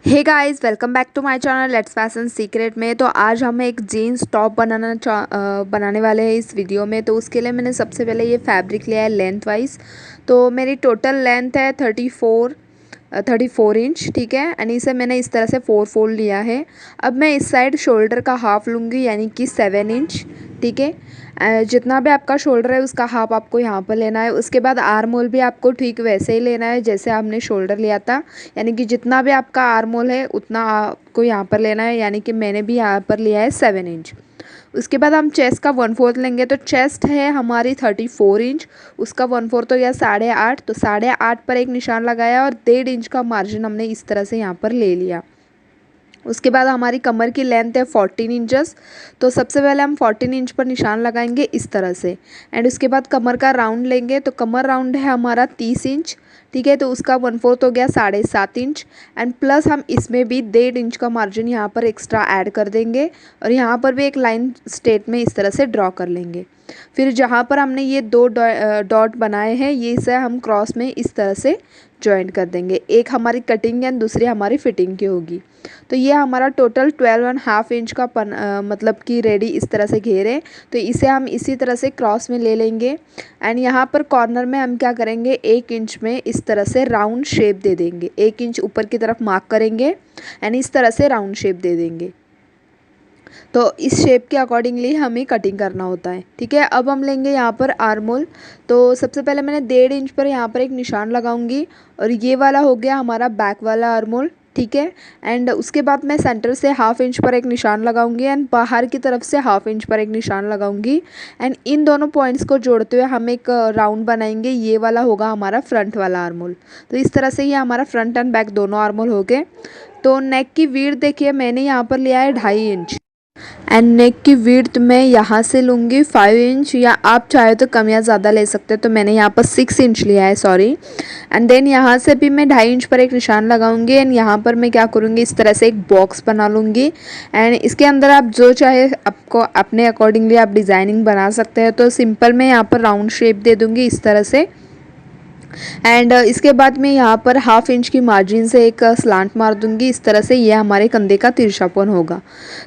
Hey guys, welcome back to my channel let's fashion secret में। तो आज हम एक जीन्स टॉप बनाने वाले हैं इस वीडियो में। तो उसके लिए मैंने सबसे पहले ये फैब्रिक लिया है लेंथ वाइज। तो मेरी टोटल लेंथ है 34 इंच, ठीक है। एंड इसे मैंने इस तरह से 4 फोल्ड लिया है। अब मैं इस साइड शोल्डर का हाफ लूँगी, यानी कि 7 इंच, ठीक है। जितना भी आपका शोल्डर है उसका हाफ आपको यहाँ पर लेना है। उसके बाद आर्म होल भी आपको ठीक वैसे ही लेना है जैसे आपने शोल्डर लिया था, यानी कि जितना भी आपका आर्म होल है उतना आपको यहाँ पर लेना है, यानी कि मैंने भी यहाँ पर लिया है 7 इंच। उसके बाद हम चेस्ट का 1/4 लेंगे। तो चेस्ट है हमारी 34 इंच, उसका 1/4 हो गया 8.5। तो 8.5 पर एक निशान लगाया और 1.5 इंच का मार्जिन हमने इस तरह से यहाँ पर ले लिया। उसके बाद हमारी कमर की लेंथ है 14 इंचेस। तो सबसे पहले हम 14 इंच पर निशान लगाएंगे इस तरह से। एंड उसके बाद कमर का राउंड लेंगे। तो कमर राउंड है हमारा 30 इंच, ठीक है। तो उसका 1/4 हो गया 7.5 इंच। एंड प्लस हम इसमें भी 1.5 इंच का मार्जिन यहाँ पर एक्स्ट्रा ऐड कर देंगे और यहाँ पर भी एक लाइन स्ट्रेट में इस तरह से ड्रॉ कर लेंगे। फिर जहाँ पर हमने ये दो डॉट बनाए हैं ये इसे हम क्रॉस में इस तरह से जॉइंट कर देंगे। एक हमारी कटिंग एंड दूसरी हमारी फिटिंग की होगी। तो ये हमारा टोटल 12.5 इंच का मतलब कि रेडी इस तरह से घेरे। तो इसे हम इसी तरह से क्रॉस में ले लेंगे। एंड यहाँ पर कॉर्नर में हम क्या करेंगे, 1 इंच में इस तरह से राउंड शेप दे देंगे। 1 इंच ऊपर की तरफ मार्क करेंगे एंड इस तरह से राउंड शेप दे देंगे। तो इस शेप के अकॉर्डिंगली हमें कटिंग करना होता है, ठीक है। अब हम लेंगे यहाँ पर आर्म होल। तो सबसे पहले मैंने 1.5 इंच पर यहाँ पर एक निशान लगाऊंगी और ये वाला हो गया हमारा बैक वाला आर्म होल, ठीक है। एंड उसके बाद मैं सेंटर से 1/2 इंच पर एक निशान लगाऊंगी एंड बाहर की तरफ से 1/2 इंच पर एक निशान लगाऊंगी। एंड इन दोनों पॉइंट्स को जोड़ते हुए हम एक राउंड बनाएंगे। ये वाला होगा हमारा फ्रंट वाला आर्म होल। तो इस तरह से ये हमारा फ्रंट एंड बैक दोनों आर्म होल हो गए। तो नेक की विड्थ देखिए मैंने यहाँ पर लिया है 2.5 इंच। एंड नेक की विड्थ मैं यहाँ से लूँगी 5 इंच, या आप चाहे तो कम या ज़्यादा ले सकते हो। तो मैंने यहाँ पर 6 इंच लिया है, सॉरी। एंड देन यहाँ से भी मैं 2.5 इंच पर एक निशान लगाऊंगी एंड यहाँ पर मैं क्या करूँगी, इस तरह से एक बॉक्स बना लूँगी। एंड इसके अंदर आप जो चाहे आपको अपने अकॉर्डिंगली आप डिज़ाइनिंग बना सकते हैं। तो सिंपल मैं यहाँ पर राउंड शेप दे दूँगी इस तरह से। एंड इसके बाद मैं यहाँ पर 1/2 इंच की मार्जिन से एक स्लांट मार दूंगी इस तरह से। ये हमारे कंधे का तिरछापन होगा।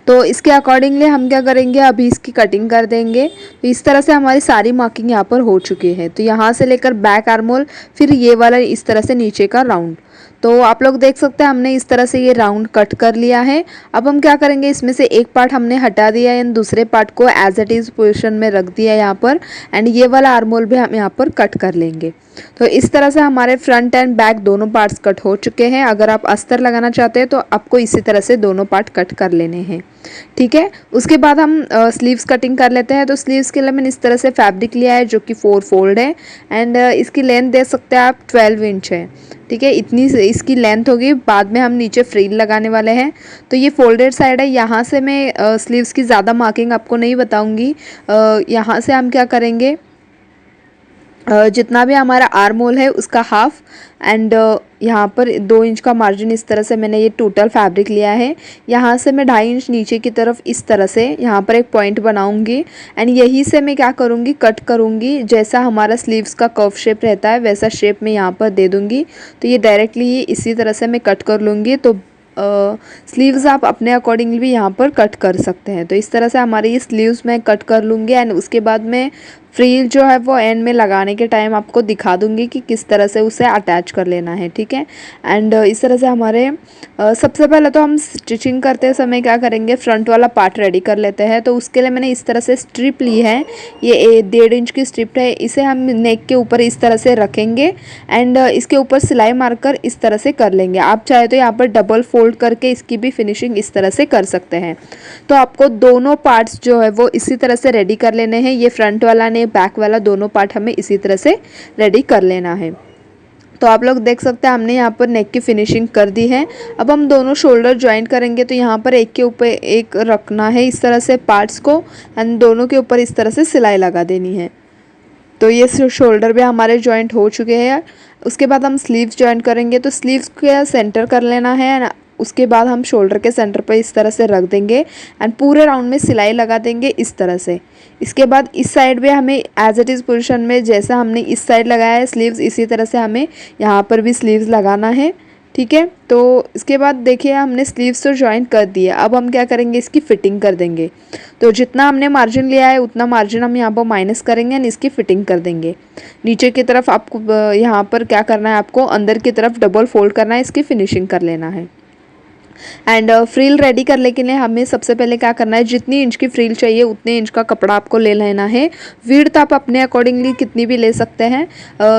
तो इसके अकॉर्डिंगली हम क्या करेंगे, अभी इसकी कटिंग कर देंगे। तो इस तरह से हमारी सारी मार्किंग यहाँ पर हो चुकी है। तो यहाँ से लेकर बैक आर्म होल, फिर ये वाला इस तरह से नीचे का राउंड। तो आप लोग देख सकते हैं हमने इस तरह से ये राउंड कट कर लिया है। अब हम क्या करेंगे, इसमें से एक पार्ट हमने हटा दिया है एंड दूसरे पार्ट को एज इट इज़ पोजीशन में रख दिया है यहाँ पर। एंड ये वाला आर्म होल भी हम यहाँ पर कट कर लेंगे। तो इस तरह से हमारे फ्रंट एंड बैक दोनों पार्ट्स कट हो चुके हैं। अगर आप अस्तर लगाना चाहते हैं तो आपको इसी तरह से दोनों पार्ट कट कर लेने हैं, ठीक है। उसके बाद हम स्लीव्स कटिंग कर लेते हैं। तो स्लीव्स के लिए मैंने इस तरह से फैब्रिक लिया है जो कि 4 फोल्ड है। एंड इसकी लेंथ देख सकते हैं आप 12 इंच है, ठीक है। इतनी इसकी लेंथ होगी। बाद में हम नीचे फ्रिल लगाने वाले हैं। तो ये फोल्डेड साइड है। यहाँ से मैं स्लीव्स की ज़्यादा मार्किंग आपको नहीं बताऊँगी। यहाँ से हम क्या करेंगे, जितना भी हमारा आर्म होल है उसका हाफ। एंड यहाँ पर 2 इंच का मार्जिन इस तरह से मैंने ये टोटल फैब्रिक लिया है। यहाँ से मैं 2.5 इंच नीचे की तरफ इस तरह से यहाँ पर एक पॉइंट बनाऊंगी एंड यहीं से मैं क्या करूँगी, कट करूँगी। जैसा हमारा स्लीव्स का कर्व शेप रहता है वैसा शेप मैं यहाँ पर दे दूँगी। तो ये डायरेक्टली इसी तरह से मैं कट कर लूँगी। तो स्लीव्स आप अपने अकॉर्डिंगली भी यहाँ पर कट कर सकते हैं। तो इस तरह से हमारी ये स्लीव्स मैं कट कर लूँगी एंड उसके बाद मैं फ्रिल जो है वो एंड में लगाने के टाइम आपको दिखा दूँगी कि किस तरह से उसे अटैच कर लेना है, ठीक है। एंड इस तरह से हमारे सबसे पहले तो हम स्टिचिंग करते समय क्या करेंगे, फ्रंट वाला पार्ट रेडी कर लेते हैं। तो उसके लिए मैंने इस तरह से स्ट्रिप ली है। ये 1.5 इंच की स्ट्रिप है। इसे हम नेक के ऊपर इस तरह से रखेंगे एंड इसके ऊपर सिलाई मारकर इस तरह से कर लेंगे। आप चाहे तो यहाँ पर डबल फोल्ड करके इसकी भी फिनिशिंग इस तरह से कर सकते हैं। तो आपको दोनों पार्ट्स जो है वो इसी तरह से रेडी कर लेने हैं। ये फ्रंट वाला ने बैक वाला दोनों पार्ट हमें इसी तरह से रेडी कर लेना है। तो आप लोग देख सकते हैं हमने यहाँ पर नेक की फिनिशिंग कर दी है। अब हम दोनों शोल्डर ज्वाइंट करेंगे। तो यहाँ पर एक के ऊपर एक रखना है इस तरह से पार्ट्स को एंड दोनों के ऊपर इस तरह से सिलाई लगा देनी है। तो ये शोल्डर भी हमारे ज्वाइंट हो चुके हैं। उसके बाद हम स्लीव्स ज्वाइंट करेंगे। तो स्लीव्स का सेंटर कर लेना है। उसके बाद हम शोल्डर के सेंटर पर इस तरह से रख देंगे एंड पूरे राउंड में सिलाई लगा देंगे इस तरह से। इसके बाद इस साइड भी हमें एज इट इज़ पोजीशन में जैसा हमने इस साइड लगाया है स्लीव्स, इसी तरह से हमें यहाँ पर भी स्लीव्स लगाना है, ठीक है। तो इसके बाद देखिए हमने स्लीव्स तो जॉइन कर दिए, अब हम क्या करेंगे, इसकी फिटिंग कर देंगे। तो जितना हमने मार्जिन लिया है उतना मार्जिन हम यहाँ पर माइनस करेंगे एंड इसकी फिटिंग कर देंगे। नीचे की तरफ आपको यहाँ पर क्या करना है, आपको अंदर की तरफ डबल फोल्ड करना है, इसकी फिनिशिंग कर लेना है। एंड फ्रील रेडी करने के लिए हमें सबसे पहले क्या करना है, जितनी इंच की फ्रील चाहिए उतने इंच का कपड़ा आपको ले लेना है। विड्थ आप अपने अकॉर्डिंगली कितनी भी ले सकते हैं।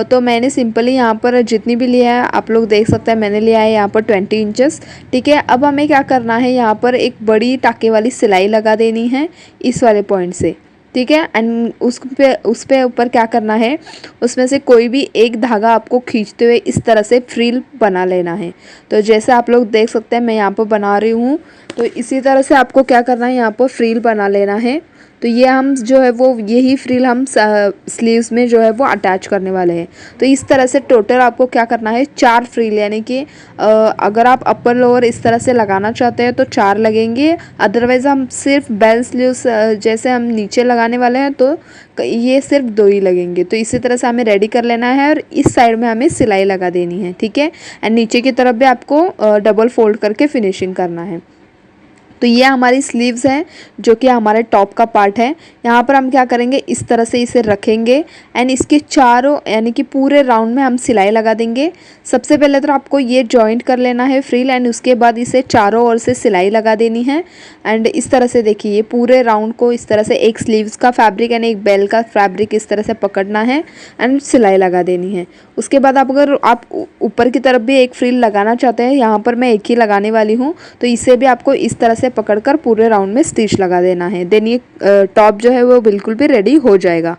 तो मैंने सिंपली यहाँ पर जितनी भी लिया है आप लोग देख सकते हैं, मैंने लिया है यहाँ पर 20 इंचेस। ठीक है, अब हमें क्या करना है, यहाँ पर एक बड़ी टाँके वाली सिलाई लगा देनी है इस वाले पॉइंट से। ठीक है, एंड उस पे ऊपर क्या करना है, उसमें से कोई भी एक धागा आपको खींचते हुए इस तरह से फ्रील बना लेना है। तो जैसे आप लोग देख सकते हैं मैं यहाँ पर बना रही हूँ, तो इसी तरह से आपको क्या करना है, यहाँ पर फ्रील बना लेना है। तो ये हम जो है वो यही फ्रील हम स्लीव्स में जो है वो अटैच करने वाले हैं। तो इस तरह से टोटल आपको क्या करना है, 4 फ्रील, यानी कि अगर आप अपर लोअर इस तरह से लगाना चाहते हैं तो 4 लगेंगे। अदरवाइज़ हम सिर्फ बेल स्लीव्स जैसे हम नीचे लगाने वाले हैं तो ये सिर्फ 2 ही लगेंगे। तो इसी तरह से हमें रेडी कर लेना है और इस साइड में हमें सिलाई लगा देनी है। ठीक है, एंड नीचे की तरफ भी आपको डबल फोल्ड करके फिनिशिंग करना है। तो ये हमारी स्लीव्स हैं जो कि हमारे टॉप का पार्ट है। यहाँ पर हम क्या करेंगे, इस तरह से इसे रखेंगे एंड इसके चारों यानी कि पूरे राउंड में हम सिलाई लगा देंगे। सबसे पहले तो आपको ये जॉइंट कर लेना है फ्रील एंड उसके बाद इसे चारों ओर से सिलाई लगा देनी है। एंड इस तरह से देखिए ये पूरे राउंड को इस तरह से एक स्लीव्स का फैब्रिक यानी एक बेल का फैब्रिक इस तरह से पकड़ना है एंड सिलाई लगा देनी है। उसके बाद आप अगर आप ऊपर की तरफ भी एक फ्रील लगाना चाहते हैं, यहाँ पर मैं एक ही लगाने वाली हूँ, तो इसे भी आपको इस तरह से पकड़कर पूरे राउंड में स्टिच लगा देना है। देन ये टॉप जो है वो बिल्कुल भी रेडी हो जाएगा।